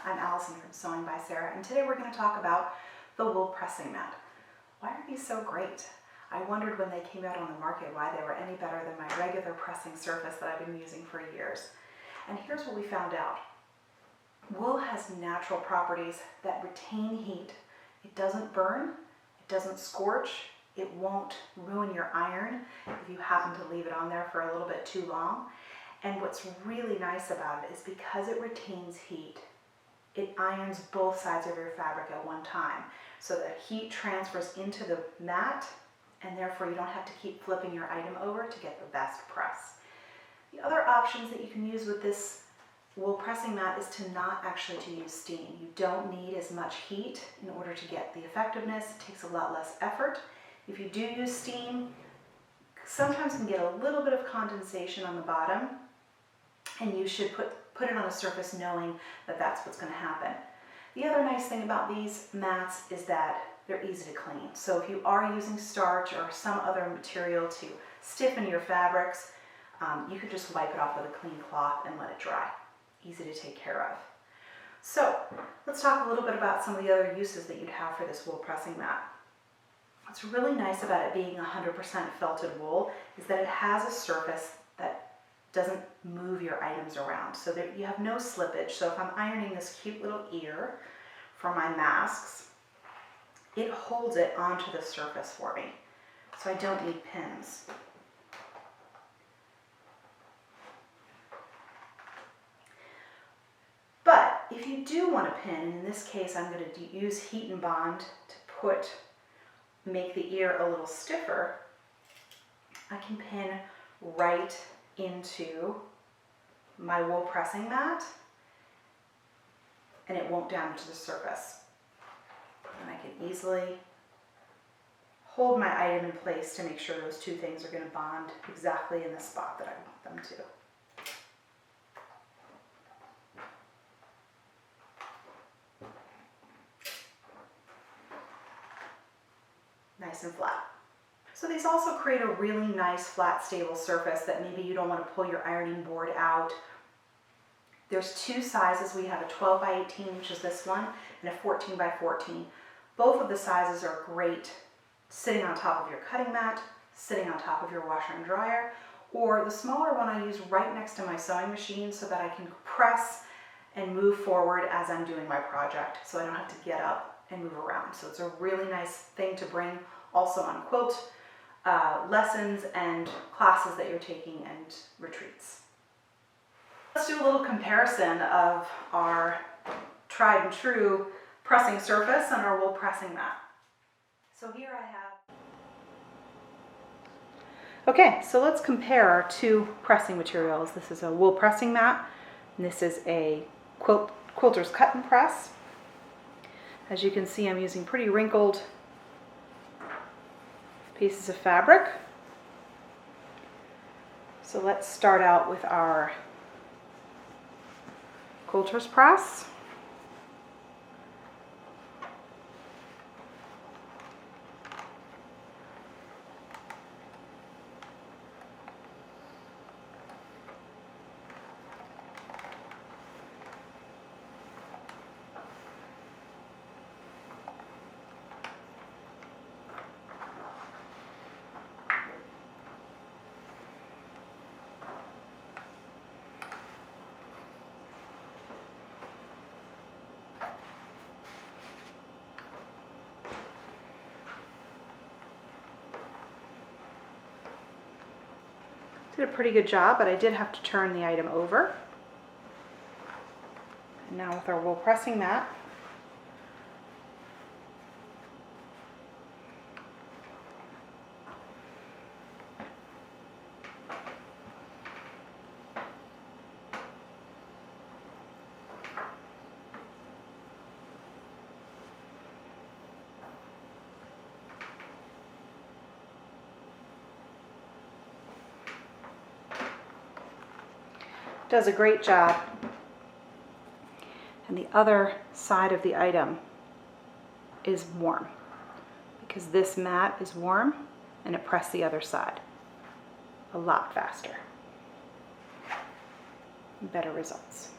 I'm Allison from Sewing by Sarah, and today we're going to talk about the wool pressing mat. Why are these so great? I wondered when they came out on the market why they were any better than my regular pressing surface that I've been using for years. And here's what we found out. Wool has natural properties that retain heat. It doesn't burn, it doesn't scorch, it won't ruin your iron if you happen to leave it on there for a little bit too long. And what's really nice about it is because it retains heat, it irons both sides of your fabric at one time. So the heat transfers into the mat, and therefore you don't have to keep flipping your item over to get the best press. The other options that you can use with this wool pressing mat is to not actually to use steam. You don't need as much heat in order to get the effectiveness. It takes a lot less effort. If you do use steam, sometimes you can get a little bit of condensation on the bottom, and you should put it on a surface knowing that that's what's going to happen. The other nice thing about these mats is that they're easy to clean. So if you are using starch or some other material to stiffen your fabrics, you could just wipe it off with a clean cloth and let it dry. Easy to take care of. So let's talk a little bit about some of the other uses that you'd have for this wool pressing mat. What's really nice about it being 100% felted wool is that it has a surface that doesn't move your items around, so that you have no slippage. So if I'm ironing this cute little ear for my masks, it holds it onto the surface for me, so I don't need pins. But if you do want a pin, and in this case I'm going to use Heat and Bond to make the ear a little stiffer, I can pin right into my wool pressing mat and it won't damage the surface. And I can easily hold my item in place to make sure those two things are going to bond exactly in the spot that I want them to. Nice and flat. So these also create a really nice flat stable surface that maybe you don't want to pull your ironing board out. There's two sizes. We have a 12 by 18, which is this one, and a 14 by 14. Both of the sizes are great sitting on top of your cutting mat, sitting on top of your washer and dryer, or the smaller one I use right next to my sewing machine so that I can press and move forward as I'm doing my project, so I don't have to get up and move around. So it's a really nice thing to bring also on quilt lessons and classes that you're taking and retreats. Let's do a little comparison of our tried and true pressing surface and our wool pressing mat. So here I have... Okay, so let's compare our two pressing materials. This is a wool pressing mat, and this is a quilter's cut and press. As you can see, I'm using pretty wrinkled pieces of fabric. So let's start out with our quilter's press. Did a pretty good job, but I did have to turn the item over. And now with our wool pressing mat, does a great job. And the other side of the item is warm because this mat is warm and it pressed the other side a lot faster. Better results.